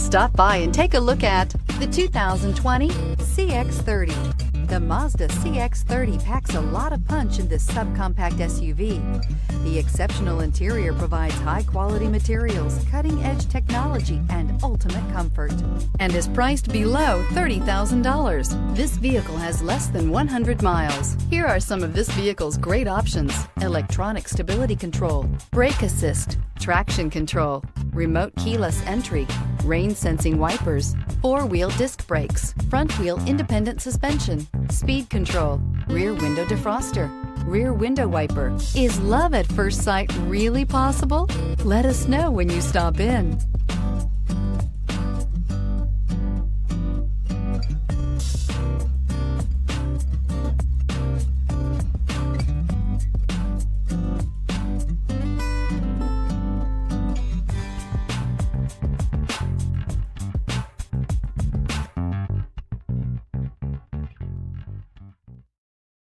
Stop by and take a look at the 2020 CX-30. The Mazda CX-30 packs a lot of punch in this subcompact SUV. The exceptional interior provides high-quality materials, cutting-edge technology, and ultimate comfort, and is priced below $30,000. This vehicle has less than 100 miles. Here are some of this vehicle's great options: electronic stability control, brake assist, traction control, remote keyless entry, rain sensing wipers, four-wheel disc brakes, front-wheel independent suspension, speed control, rear window defroster, rear window wiper. Is love at first sight really possible? Let us know when you stop in.